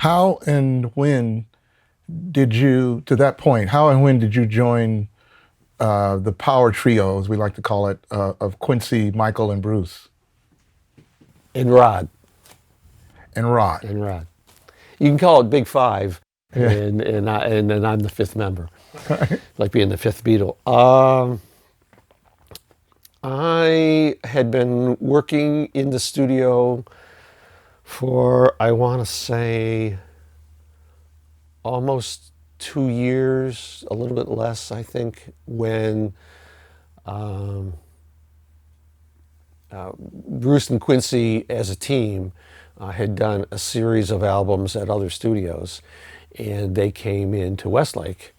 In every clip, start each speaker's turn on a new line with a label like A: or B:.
A: How and when did you, to that point, how and when did you join the power trio, as we like to call it, of Quincy, Michael, and Bruce?
B: And Rod.
A: And Rod.
B: And Rod. You can call it Big Five,
A: Yeah.
B: and then I'm the fifth member, like being the fifth Beatle. I had been working in the studio for, I want to say, almost 2 years, a little bit less, I think, when Bruce and Quincy as a team had done a series of albums at other studios, and they came into Westlake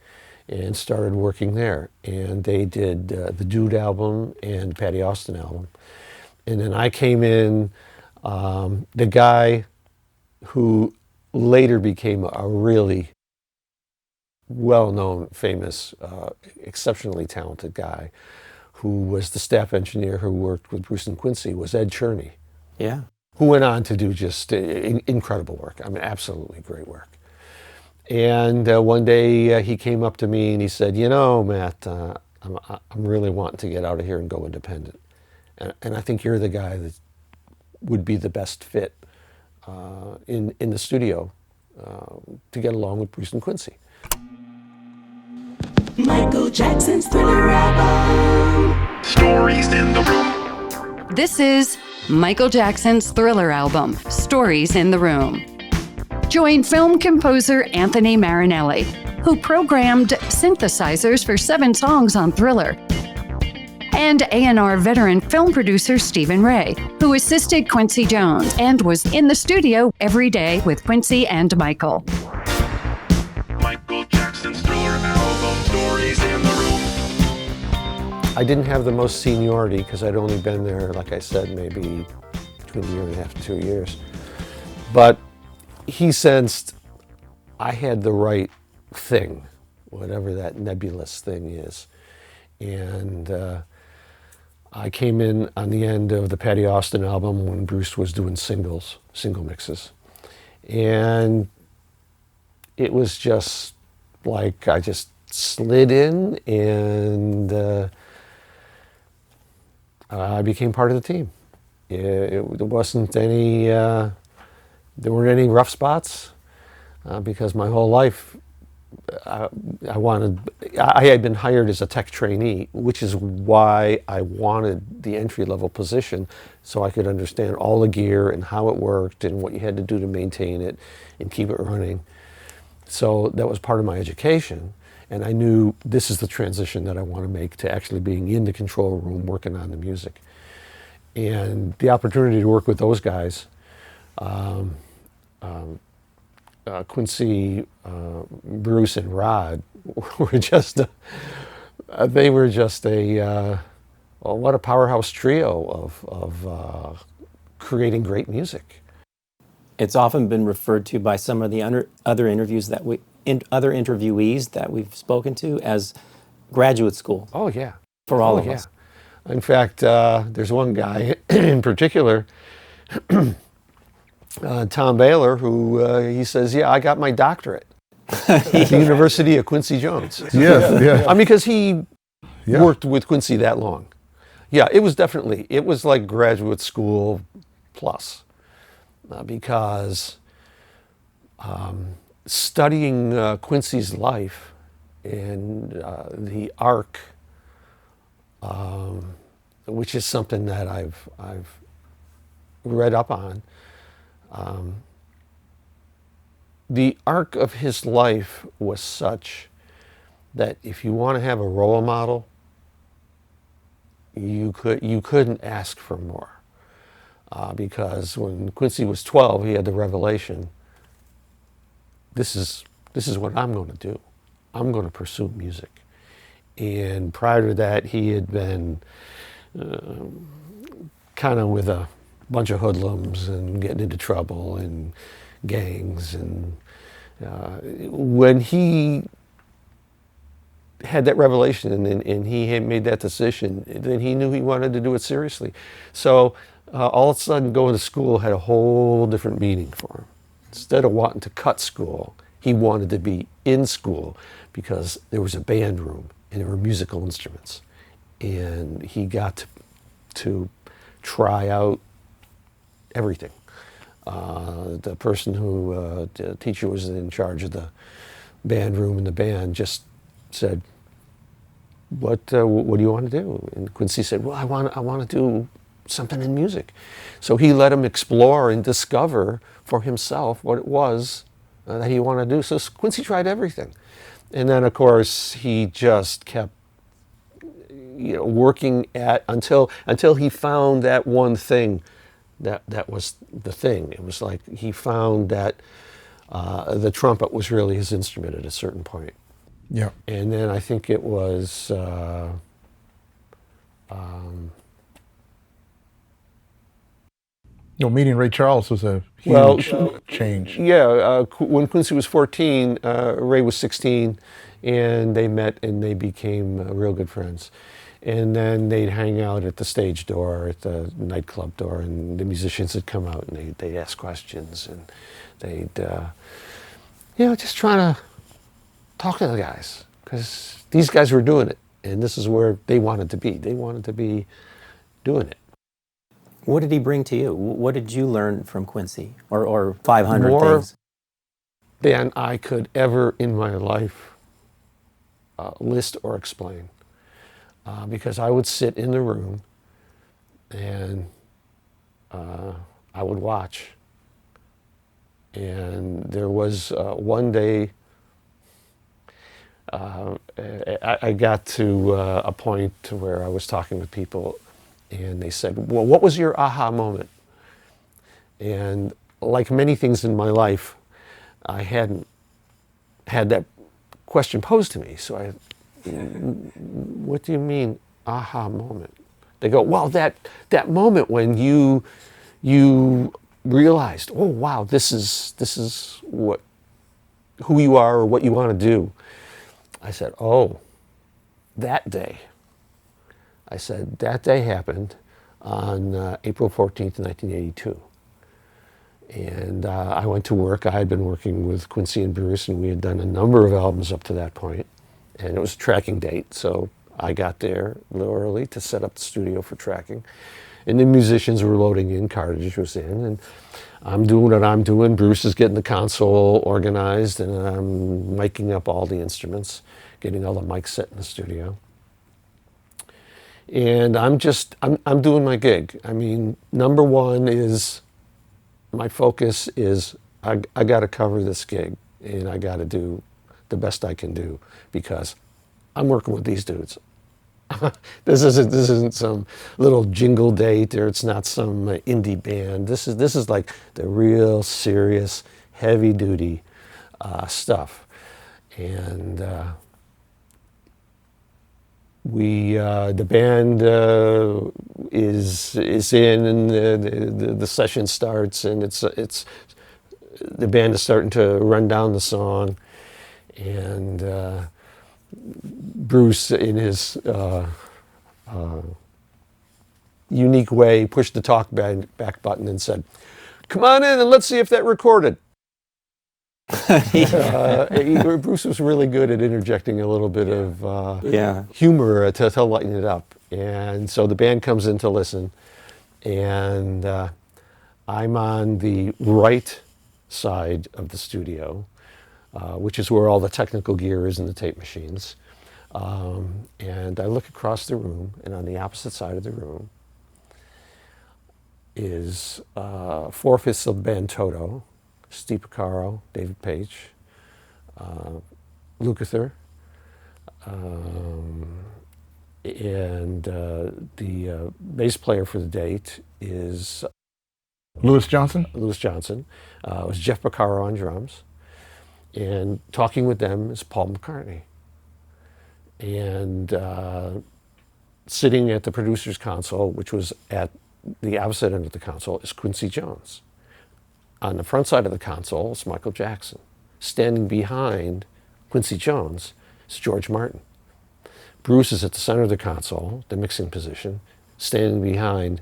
B: and started working there. And they did the Dude album and Patty Austin album. And then I came in, the guy who later became a really well-known, famous, exceptionally talented guy, who was the staff engineer who worked with Bruce and Quincy, was Ed Cherney.
C: Yeah.
B: Who went on to do just incredible work. I mean, absolutely great work. And one day he came up to me and he said, you know, Matt, I'm really wanting to get out of here and go independent. And I think you're the guy that would be the best fit in the studio to get along with Bruce and Quincy.
D: Michael Jackson's Thriller album. Stories in the Room.
E: This is Michael Jackson's Thriller album, Stories in the Room. Join film composer Anthony Marinelli, who programmed synthesizers for 7 songs on Thriller, and A&R veteran film producer Stephen Ray, who assisted Quincy Jones and was in the studio every day with Quincy and Michael.
D: Michael Jackson's Thriller album, Stories in the Room.
B: I didn't have the most seniority because I'd only been there, like I said, maybe between a year and a half and 2 years. But he sensed I had the right thing, whatever that nebulous thing is. And I came in on the end of the Patty Austin album when Bruce was doing single mixes. And it was just like I just slid in and I became part of the team. There wasn't any, there weren't any rough spots because my whole life I had been hired as a tech trainee, which is why I wanted the entry-level position, so I could understand all the gear and how it worked and what you had to do to maintain it and keep it running. So that was part of my education, and I knew this is the transition that I want to make to actually being in the control room working on the music. And the opportunity to work with those guys, Quincy, Bruce, and Rod were just what a powerhouse trio of creating great music.
C: It's often been referred to by some of the other interviewees that we've spoken to as graduate school.
B: Oh yeah,
C: for all of us.
B: In fact, there's one guy in particular, Tom Baylor, who he says, "Yeah, I got my doctorate at the University of Quincy Jones."
A: Yes, yeah.
B: I mean, because he worked with Quincy that long. Yeah, it was like graduate school plus, because studying Quincy's life and the arc, which is something that I've read up on. The arc of his life was such that if you want to have a role model, you couldn't ask for more. Because when Quincy was 12, he had the revelation, this is what I'm going to do. I'm going to pursue music. And prior to that, he had been kind of with a bunch of hoodlums and getting into trouble and gangs. And when he had that revelation and he had made that decision, then he knew he wanted to do it seriously. So all of a sudden going to school had a whole different meaning for him. instead of wanting to cut school, he wanted to be in school because there was a band room and there were musical instruments. And he got to try out everything. The person who, the teacher was in charge of the band room and the band just said, what do you want to do? And Quincy said, well, I want to do something in music. So he let him explore and discover for himself what it was that he wanted to do. So Quincy tried everything. And then, of course, he just kept working at until he found that one thing that was the thing. It was like he found that the trumpet was really his instrument at a certain point.
A: Yeah.
B: And then I think it was
A: meeting Ray Charles was a huge change.
B: Yeah, when Quincy was 14, Ray was 16, and they met and they became real good friends. And then they'd hang out at the stage door, at the nightclub door, and the musicians would come out and they'd ask questions, and they'd, just trying to talk to the guys, because these guys were doing it, and this is where they wanted to be. They wanted to be doing it.
C: What did he bring to you? What did you learn from Quincy, or 500
B: More
C: things?
B: than I could ever in my life list or explain. Because I would sit in the room and I would watch. And there was one day I got to a point where I was talking with people and they said, well, what was your aha moment? And like many things in my life, I hadn't had that question posed to me. So what do you mean, aha moment? They go, well, that moment when you realized, oh wow, this is who you are or what you want to do. I said, oh, that day. I said, that day happened on April 14th, 1982. And I went to work. I had been working with Quincy and Bruce, and we had done a number of albums up to that point. And it was a tracking date, so I got there a little early to set up the studio for tracking. And the musicians were loading in, cartridge was in, and I'm doing what I'm doing. Bruce is getting the console organized, and I'm miking up all the instruments, getting all the mics set in the studio. And I'm doing my gig. I mean, number one is, my focus is, I got to cover this gig, and I got to do the best I can do, because I'm working with these dudes. This isn't some little jingle date, or it's not some indie band. This is like the real serious, heavy duty stuff. And the band is in, and the session starts, and it's the band is starting to run down the song, and Bruce, in his unique way, pushed the talk back button and said, "Come on in and let's see if that recorded." Bruce was really good at interjecting a little bit of humor to lighten it up. And so the band comes in to listen, and I'm on the right side of the studio, which is where all the technical gear is and the tape machines. And I look across the room, and on the opposite side of the room is 4/5 of the band Toto, Steve Porcaro, David Page, Lukather, and the bass player for the date is
A: Louis Johnson?
B: Louis Johnson. It was Jeff Porcaro on drums. And talking with them is Paul McCartney. And sitting at the producer's console, which was at the opposite end of the console, is Quincy Jones. On the front side of the console is Michael Jackson. Standing behind Quincy Jones is George Martin. Bruce is at the center of the console, the mixing position. Standing behind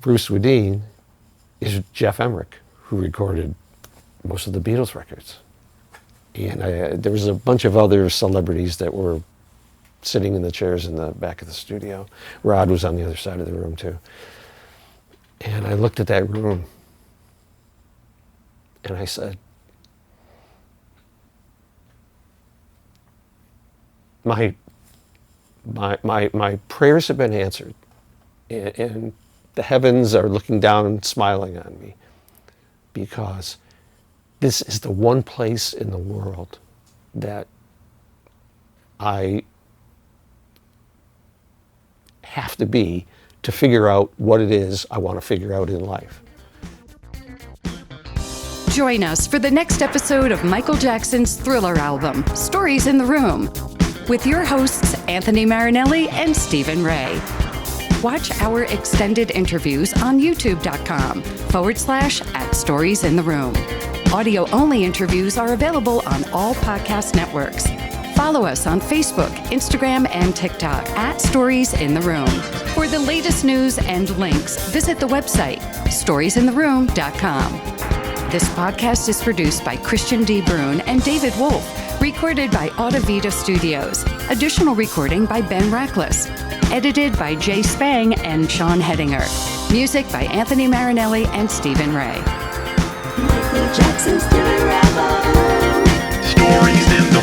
B: Bruce Wedine is Jeff Emmerich, who recorded most of the Beatles records. And there was a bunch of other celebrities that were sitting in the chairs in the back of the studio. Rod was on the other side of the room too. And I looked at that room and I said, my prayers have been answered, and the heavens are looking down and smiling on me, because this is the one place in the world that I have to be to figure out what it is I want to figure out in life.
E: Join us for the next episode of Michael Jackson's Thriller album, Stories in the Room, with your hosts Anthony Marinelli and Stephen Ray. Watch our extended interviews on youtube.com/@StoriesInTheRoom. Audio-only interviews are available on all podcast networks. Follow us on Facebook, Instagram, and TikTok @StoriesInTheRoom. For the latest news and links, visit the website, storiesintheroom.com. This podcast is produced by Christian D. Bruun and David Wolf, recorded by Audivita Studios. Additional recording by Ben Rackless. Edited by Jay Spang and Sean Hedinger. Music by Anthony Marinelli and Stephen Ray.
D: Michael Jackson's Thriller album. Stories in the